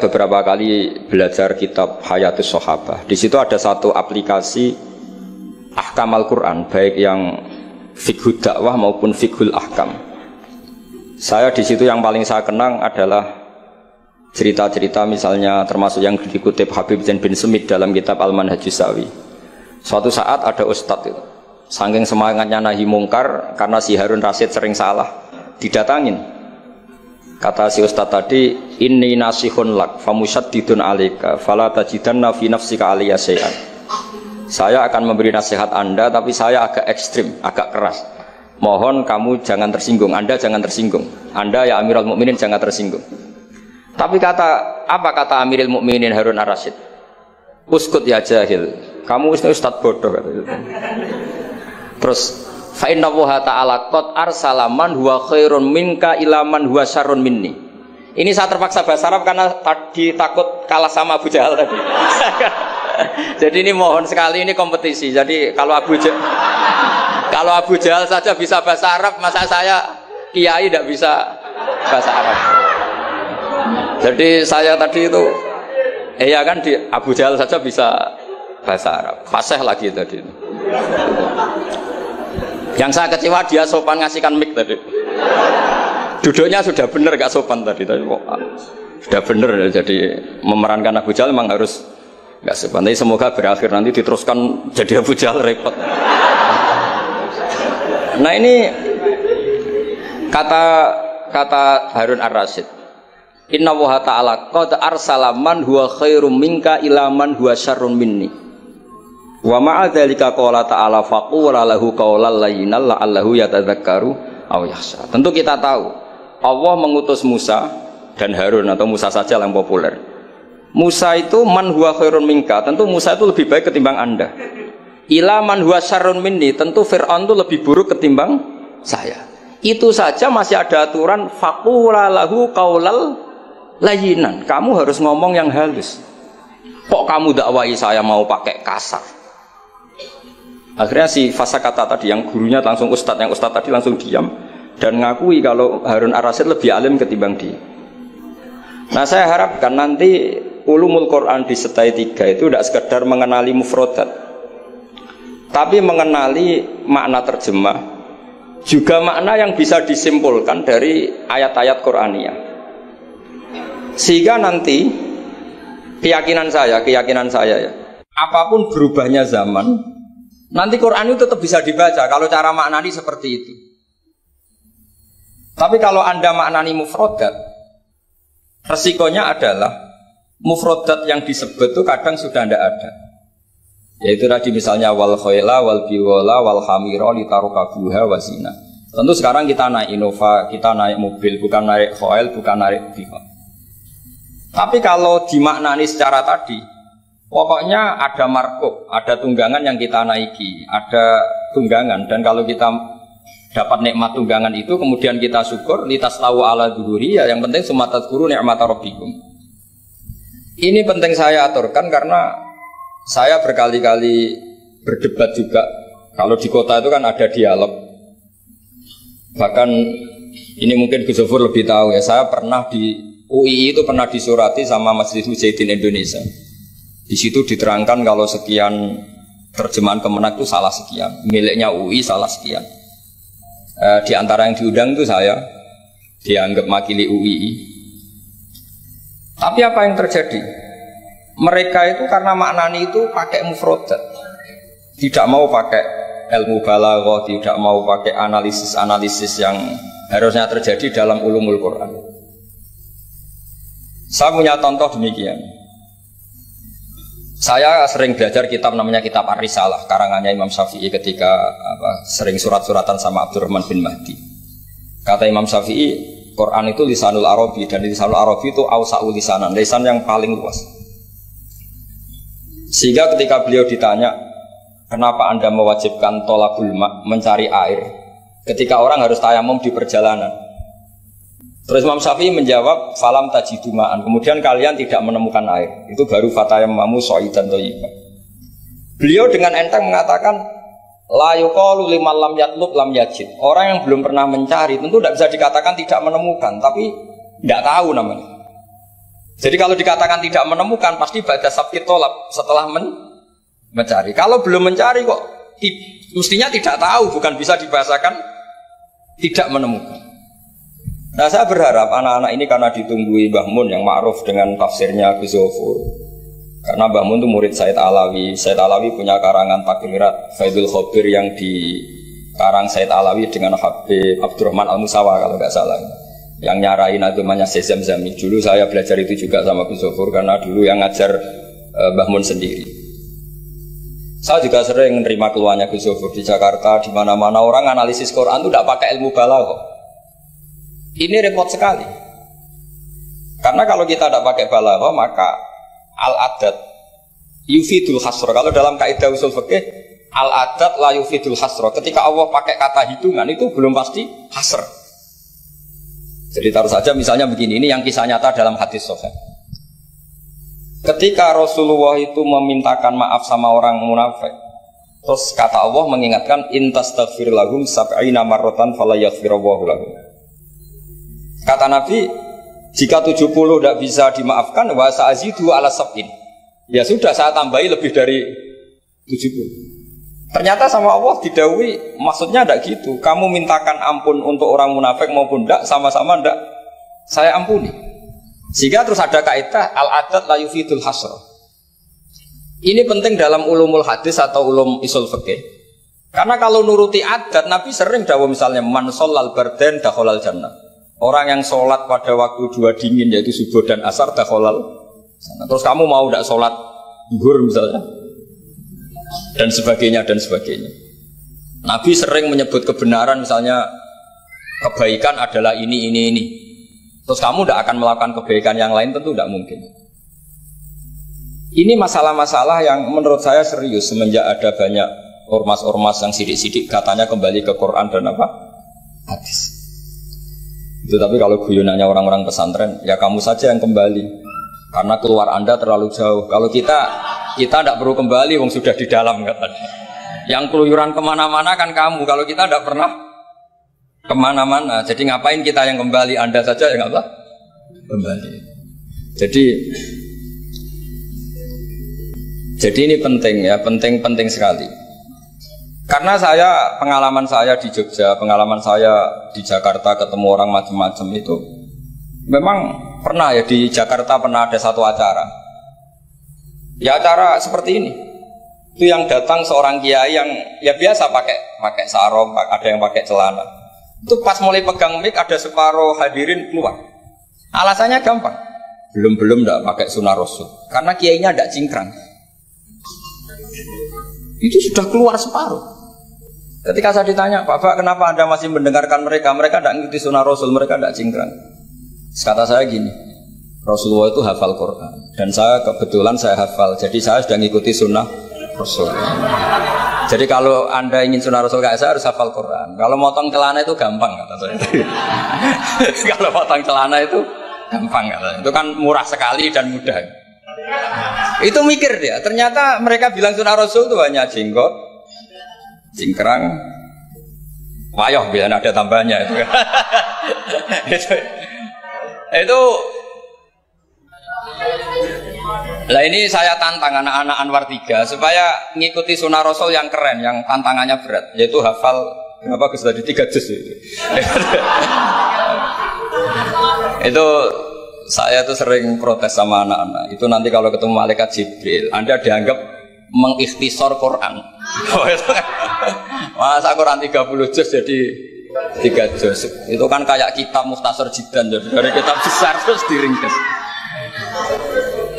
beberapa kali belajar kitab Hayatus Sahabah. Di situ ada satu aplikasi Ahkam Al-Quran, baik yang fiqhul dakwah maupun fiqhul ahkam. Saya di situ yang paling saya kenang adalah cerita-cerita misalnya termasuk yang dikutip Habib Zain bin Semit dalam kitab Al-Manhajus Sawi. Suatu saat ada ustadz itu, saking semangatnya nahi mungkar karena si Harun Rasyid sering salah, didatangin. Kata si ustadz tadi, inni nasihun lak famusyaddidun alaika fala tajidanna fi nafsika aliyya syai'an. Saya akan memberi nasihat Anda, tapi saya agak ekstrim, agak keras. Mohon kamu jangan tersinggung, Anda jangan tersinggung. Anda ya Amirul Mukminin jangan tersinggung. Tapi apa kata Amirul Mukminin Harun Ar-Rasyid? Uskut ya jahil, kamu ustadz bodoh. Terus fa inna Allaha ta'ala qad arsala man huwa khairun minka ila man huwa syarrun minni. Ini saya terpaksa bahasa Arab karena tadi takut kalah sama Abu Jahal tadi. Jadi ini mohon sekali, ini kompetisi. Jadi kalau Abu Jahal saja bisa bahasa Arab, masa saya kiai tidak bisa bahasa Arab. Jadi saya tadi itu ya kan di Abu Jahal saja bisa bahasa Arab, fasih lagi tadi. Yang saya kecewa dia sopan ngasihkan mic tadi. Duduknya sudah benar, gak sopan tadi kok sudah benar. Jadi memerankan Abu Jahal memang harus gak sopan. Tapi semoga berakhir nanti diteruskan jadi Abu Jahal repot. Nah ini kata Harun Ar-Rasyid, inna Allaha ta'ala qad arsala man huwa khairum minka ila man huwa syarrun minni. Wa ma'a dzalika qala ta'ala faqula lahu qawlan layyinan la'allahu yatadzakkaru aw yakhsha. Tentu kita tahu Allah mengutus Musa dan Harun, atau Musa saja yang populer. Musa itu man huwa khairun minka, tentu Musa itu lebih baik ketimbang Anda. Ila man huwa syarrun minni, tentu Fir'aun itu lebih buruk ketimbang saya. Itu saja masih ada aturan faqula lahu qawlan layyinan. Kamu harus ngomong yang halus. Kok kamu dakwai saya mau pakai kasar? Akhirnya si Fasakata tadi, yang gurunya langsung ustadz, yang ustadz tadi langsung diam dan ngakui kalau Harun Ar-Rasyid lebih alim ketimbang dia. Nah saya harapkan nanti ulumul Quran di setai 3 itu tidak sekedar mengenali mufrodat, tapi mengenali makna terjemah, juga makna yang bisa disimpulkan dari ayat-ayat Qur'aniyah. Sehingga nanti keyakinan saya ya, apapun berubahnya zaman, nanti Quran itu tetap bisa dibaca kalau cara maknani seperti itu. Tapi kalau Anda maknani mufrodat, resikonya adalah mufrodat yang disebut itu kadang sudah tidak ada. Yaitu tadi misalnya wal khayla wal biwala wal hamira litarukabuha wasina. Tentu sekarang kita naik Innova, kita naik mobil, bukan naik khayl, bukan naik biwala. Tapi kalau dimaknani secara tadi, pokoknya ada markup, ada tunggangan yang kita naiki, ada tunggangan, dan kalau kita dapat nikmat tunggangan itu kemudian kita syukur litaslahu ala dhuhuri, ya yang penting sumatadzkuru ni'mata rabbikum. Ini penting saya aturkan karena saya berkali-kali berdebat juga. Kalau di kota itu kan ada dialog. Bahkan ini mungkin Gus Zafur lebih tahu ya, saya pernah di UII itu pernah disurati sama Masjid Mujahidin Indonesia. Di situ diterangkan kalau sekian terjemahan Kemenak itu salah sekian, miliknya UI salah sekian. Di antara yang diundang itu saya, dianggap makili UII. Tapi apa yang terjadi? Mereka itu karena maknani itu pakai mufrodat, tidak mau pakai ilmu balaghah, tidak mau pakai analisis-analisis yang harusnya terjadi dalam ulumul Quran. Saya punya contoh demikian. Saya sering belajar kitab namanya kitab Ar-Risalah, karangannya Imam Syafi'i ketika sering surat-suratan sama Abdurrahman bin Mahdi. Kata Imam Syafi'i, Quran itu lisanul Arabi, dan lisanul Arabi itu awsa'ul lisanan, lisan yang paling luas. Sehingga ketika beliau ditanya, kenapa Anda mewajibkan tolabul ma', mencari air, ketika orang harus tayamum di perjalanan? Terus Imam Syafi'i menjawab, falam tajidu ma'an, kemudian kalian tidak menemukan air, itu baru fatayammamu sha'idan thayyiban. Beliau dengan enteng mengatakan, la yuqalu liman lam yatlub lam yajid. Orang yang belum pernah mencari tentu tidak bisa dikatakan tidak menemukan, tapi tidak tahu namanya. Jadi kalau dikatakan tidak menemukan, pasti ba'da sabqit tolab, setelah mencari. Kalau belum mencari kok mestinya tidak tahu, bukan bisa dibahasakan tidak menemukan. Nah, saya berharap anak-anak ini karena ditunggui Mbah Mun yang ma'ruf dengan tafsirnya Gus Zofur. Karena Mbah Mun itu murid Said Alawi. Said Alawi punya karangan Takrirat Faidul Khobir yang dikarang Said Alawi dengan Habib Abdurrahman Al-Musawa kalau nggak salah. Yang nyarain agama Syekh Zamzami. Dulu saya belajar itu juga sama Gus Zofur karena dulu yang ngajar Mbah Mun sendiri. Saya juga sering menerima keluhannya Gus Zofur di Jakarta, di mana-mana orang analisis Quran itu tidak pakai ilmu balaghah. Ini repot sekali. Karena kalau kita tidak pakai balaghah, maka al-adat yufidul hasra. Kalau dalam kaidah usul fikih, al-adat la yufidul hasra. Ketika Allah pakai kata hitungan itu belum pasti hasr. Jadi taruh saja misalnya begini, ini yang kisah nyata dalam hadis sahih. Ketika Rasulullah itu memintakan maaf sama orang munafik, terus kata Allah mengingatkan intastaghfir lahum sab'ina marratan fala yaghfirullahu lahum. Kata Nabi, jika 70 tidak bisa dimaafkan, wa sa'azidu ala sab'in. Ya sudah, saya tambahi lebih dari 70. Ternyata sama Allah didhawuhi, maksudnya tidak gitu. Kamu mintakan ampun untuk orang munafik maupun tidak, sama-sama tidak saya ampuni. Sehingga terus ada kaidah al-adat la yufidul hasr. Ini penting dalam ulumul hadis atau ulum usul fikih. Karena kalau nuruti adat, Nabi sering dawuh misalnya man shallal bardan dakhalal jannah. Orang yang sholat pada waktu dua dingin yaitu subuh dan asar dakhalal jannah. Terus kamu mau tidak sholat zuhur misalnya dan sebagainya dan sebagainya. Nabi sering menyebut kebenaran misalnya kebaikan adalah ini. Terus kamu tidak akan melakukan kebaikan yang lain, tentu tidak mungkin. Ini masalah-masalah yang menurut saya serius semenjak ada banyak ormas-ormas yang sidik-sidik katanya kembali ke Quran dan apa? Hadis. Itu tapi kalau guyonannya orang-orang pesantren, ya kamu saja yang kembali. Karena keluar Anda terlalu jauh. Kalau kita tidak perlu kembali, wong sudah di dalam katanya. Yang keluyuran kemana-mana kan kamu. Kalau kita tidak pernah kemana-mana, jadi ngapain kita yang kembali? Anda saja yang apa? Kembali. Jadi ini penting ya, penting sekali. Karena pengalaman saya di Jogja, pengalaman saya di Jakarta ketemu orang macam-macam itu, memang pernah ya di Jakarta pernah ada satu acara. Ya acara seperti ini. Itu yang datang seorang kiai yang ya biasa pakai sarung, ada yang pakai celana. Itu pas mulai pegang mic ada separuh hadirin keluar. Alasannya gampang, belum tidak pakai sunnah Rasul karena kiainya tidak cingkrang. Itu sudah keluar separuh. Ketika saya ditanya, Bapak kenapa Anda masih mendengarkan mereka? Mereka tidak ngikuti sunnah Rasul, mereka tidak cingkrang. Kata saya gini, Rasulullah itu hafal Quran dan saya kebetulan saya hafal, jadi saya sudah ngikuti sunnah Rasul. Jadi kalau Anda ingin sunnah Rasul kayak saya harus hafal Quran. Kalau motong celana itu gampang kata saya. Kalau motong celana itu gampang kata saya. Itu kan murah sekali dan mudah. Itu mikir dia. Ternyata mereka bilang sunnah Rasul itu hanya jenggot, cingkrang, wayoh bila ada tambahnya itu. Itu Lah ini saya tantang anak-anak Anwar 3 supaya ngikuti sunnah Rasul yang keren, yang tantangannya berat, yaitu hafal berapa Gus tadi 3 juz itu. Itu saya tuh sering protes sama anak-anak. Itu nanti kalau ketemu malaikat Jibril, Anda dianggap mengikhtisar Quran. Masa Quran 30 juz jadi 3 juz. Itu kan kayak kitab Mukhtasar Jiddan, jadi dari kitab besar terus diringkas.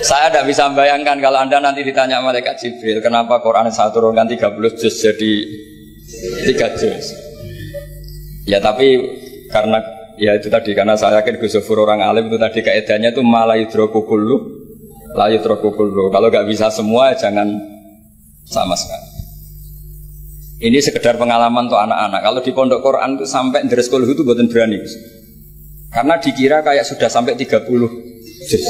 Saya tidak bisa membayangkan kalau Anda nanti ditanya malaikat Jibril, kenapa Quran saya turunkan 30 juz jadi 3 juz. Ya tapi karena ya itu tadi, karena saya yakin Gus Zofur orang alim itu tadi kaidahnya itu malayudroku kullu la yudroku kullu. Kalau nggak bisa semua jangan sama sekali. Ini sekedar pengalaman untuk anak-anak. Kalau di pondok Quran itu sampai dari sekolah itu buatan berani, karena dikira kayak sudah sampai 30 juz.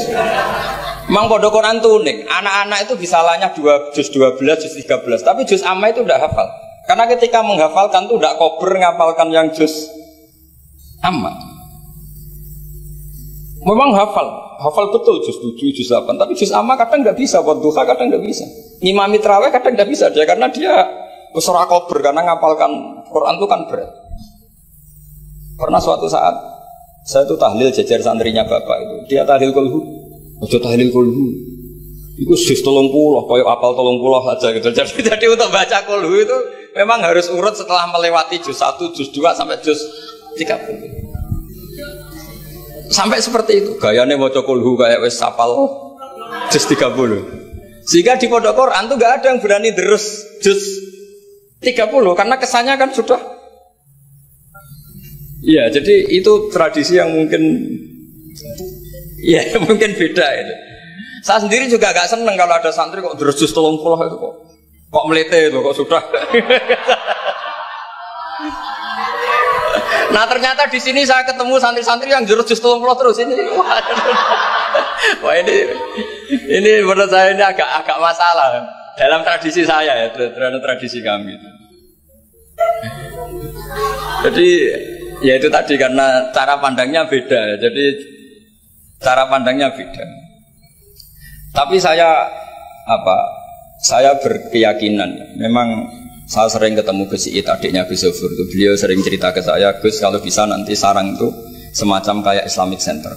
Memang pondok Quran itu unik. Anak-anak itu bisa lanya juz 12, juz 13, tapi juz amma itu tidak hafal. Karena ketika menghafalkan itu tidak kober ngapalkan yang juz amma. Memang hafal betul juz 7, juz 8, tapi juz amma kadang nggak bisa, wadduha kadang nggak bisa. Ngimami terawih kadang nggak bisa dia karena dia besar kober karena ngapalkan Quran itu kan berat. Pernah suatu saat saya itu tahlil jajar santrinya bapak itu, dia tahlil kulhu, ojo tahlil kulhu. Itu juz 30, koyo apal 30 aja gitu. Jadi untuk baca kulhu itu memang harus urut setelah melewati juz 1, juz 2 sampai juz 30. Sampai seperti itu, gayanya maca kulhu kayak wis sapal juz 30. Sehingga di pondok Quran tuh gak ada yang berani terus juz 30 karena kesannya kan sudah. Iya, jadi itu tradisi yang mungkin ya mungkin beda itu. Saya sendiri juga gak seneng kalau ada santri kok terus juz 30 itu kok melete itu kok sudah. Nah ternyata di sini saya ketemu santri-santri yang jurus juz 30 terus ini. Wah ini menurut saya ini agak masalah dalam tradisi saya ya, dalam tradisi kami. Jadi ya itu tadi karena cara pandangnya beda. Jadi cara pandangnya beda. Tapi saya berkeyakinan memang. Saya sering ketemu Gus Iit, adiknya Gus Zofur itu. Beliau sering cerita ke saya, Gus kalau bisa nanti sarang itu semacam kayak Islamic Center.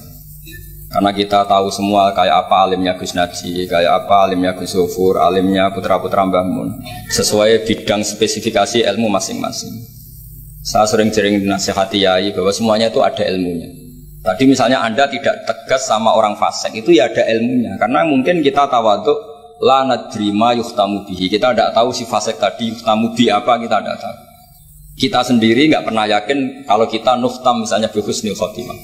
Karena kita tahu semua kayak apa alimnya Gus Naji, kayak apa alimnya Gus Zofur, alimnya putra-putra Mbah Mun. Sesuai bidang spesifikasi ilmu masing-masing. Saya sering dinasihati yai bahwa semuanya itu ada ilmunya. Tadi misalnya Anda tidak tegas sama orang fasik, itu ya ada ilmunya. Karena mungkin kita tawaduk la nadri ma yuhtamu bihi. Kita tidak tahu si fasik tadi yuhtamu bi apa, kita tidak tahu. Kita sendiri nggak pernah yakin kalau kita nuhtam misalnya bi husnul khotimah.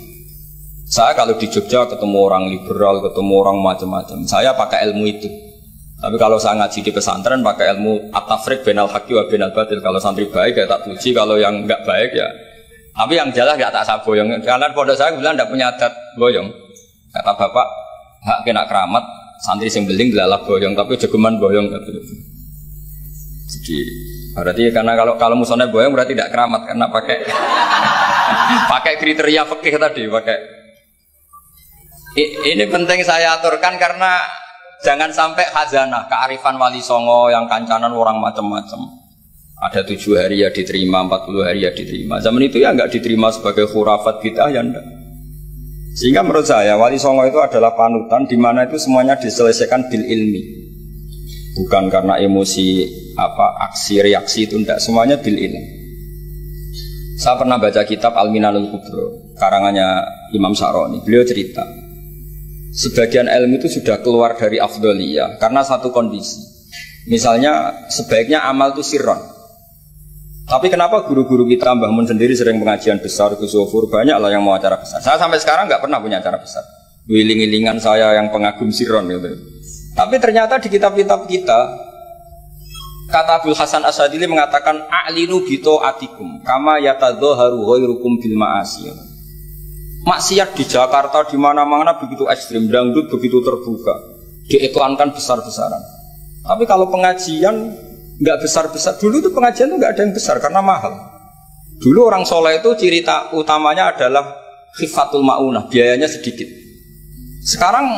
Saya kalau di Jogja ketemu orang liberal, ketemu orang macam-macam, saya pakai ilmu itu. Tapi kalau saya ngaji di pesantren pakai ilmu at-tafriq bainal haqqi wa bainal batil. Kalau santri baik ya tak puji, kalau yang nggak baik ya. Tapi yang jelas nggak tak saboyong. Karena pondok saya bilang tidak punya adat boyong. Kata bapak, hak kena keramat. Santri sing beling belalah boyong, tapi jogeman boyong gitu. Jadi berarti karena kalau musuhnya boyong berarti tidak keramat karena pakai pakai kriteria fikih tadi pakai. Ini penting saya aturkan karena jangan sampai khazanah kearifan wali songo yang kancanan orang macam-macam. Ada 7 hari ya diterima, 40 hari ya diterima. Zaman itu ya nggak diterima sebagai khurafat bid'ah ya enggak. Sehingga menurut saya wali songo itu adalah panutan di mana itu semuanya diselesaikan bil ilmi, bukan karena emosi aksi reaksi itu tidak, semuanya bil ilmi. Saya pernah baca kitab Al-Minanul Kubro karangannya Imam Sa'roni. Beliau cerita sebagian ilmu itu sudah keluar dari afdholiyah karena satu kondisi. Misalnya sebaiknya amal itu sirron. Tapi kenapa guru-guru kita Mbah Mun sendiri sering pengajian besar, Gus Zofur banyak lah yang mau acara besar. Saya sampai sekarang nggak pernah punya acara besar. Wiling-wilingan saya yang pengagum sirron gitu. Tapi ternyata di kitab-kitab kita, kata Abdul Hasan Asadili mengatakan a'linu bito atikum kama yatadzaharu ghairukum bil ma'asi. Maksiat di Jakarta di mana-mana begitu ekstrim, dangdut begitu terbuka, diiklankan besar-besaran. Tapi kalau pengajian nggak besar-besar, dulu itu pengajian itu nggak ada yang besar karena mahal. Dulu orang soleh itu ciri utamanya adalah khifatul ma'unah, biayanya sedikit. Sekarang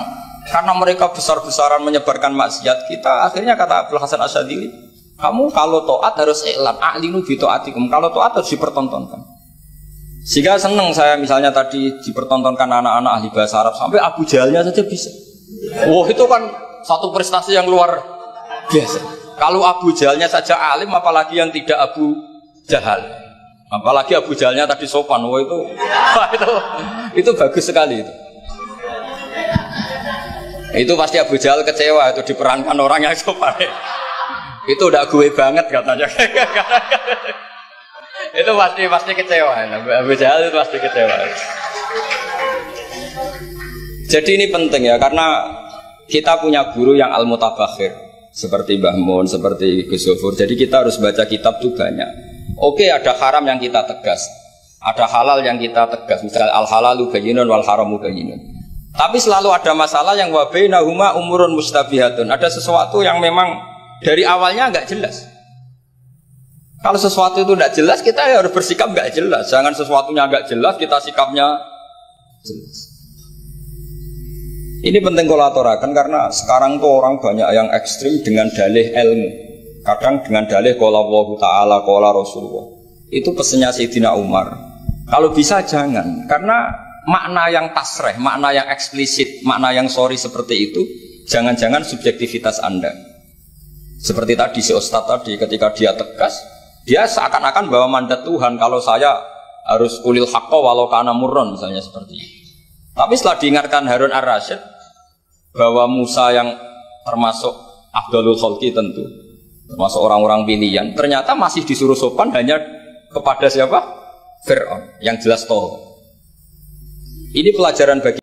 karena mereka besar-besaran menyebarkan maksiat, kita akhirnya kata Abdul Hasan Asyadili, kamu kalau to'at harus iklan, a'linu bi to'atikum, kalau to'at harus dipertontonkan. Sehingga seneng saya misalnya tadi dipertontonkan anak-anak ahli bahasa Arab, sampai Abu Jahalnya saja bisa. Wah itu kan satu prestasi yang luar biasa. Kalau Abu Jahalnya saja alim, apalagi yang tidak Abu Jahal. Apalagi Abu Jahalnya tadi sopan, wah itu bagus sekali itu. Itu pasti Abu Jahal kecewa itu diperankan orang yang sopan. Itu udah gue banget katanya. Itu pasti kecewa. Abu Jahal itu pasti kecewa. Jadi ini penting ya, karena kita punya guru yang al-mutabakhir seperti Mbah Mun, seperti Gus Zofur. Jadi kita harus baca kitab itu banyak. Oke, ada haram yang kita tegas, ada halal yang kita tegas. Misalnya al-halalu bayyinun wal haramu bayyinun. Tapi selalu ada masalah yang wa bainahuma umurun mustabihatun. Ada sesuatu yang memang dari awalnya nggak jelas. Kalau sesuatu itu nggak jelas, kita harus bersikap nggak jelas. Jangan sesuatunya nggak jelas, kita sikapnya jelas. Ini penting kolaborakan karena sekarang tuh orang banyak yang ekstrim dengan dalih ilmu. Kadang dengan dalih qala Allah Ta'ala, qala Rasulullah. Itu pesannya Sayyidina Umar. Kalau bisa jangan, karena makna yang tasreh, makna yang eksplisit, makna yang sorry seperti itu, jangan-jangan subjektivitas Anda. Seperti tadi si Ustadz tadi, ketika dia tegas, dia seakan-akan bawa mandat Tuhan. Kalau saya harus ulil haqqa walau kana murron, misalnya seperti itu. Tapi setelah diingatkan Harun ar-Rasyid bahwa Musa yang termasuk afdalul khalqi tentu, termasuk orang-orang pilihan, ternyata masih disuruh sopan hanya kepada siapa? Fir'aun, yang jelas toh. Ini pelajaran bagi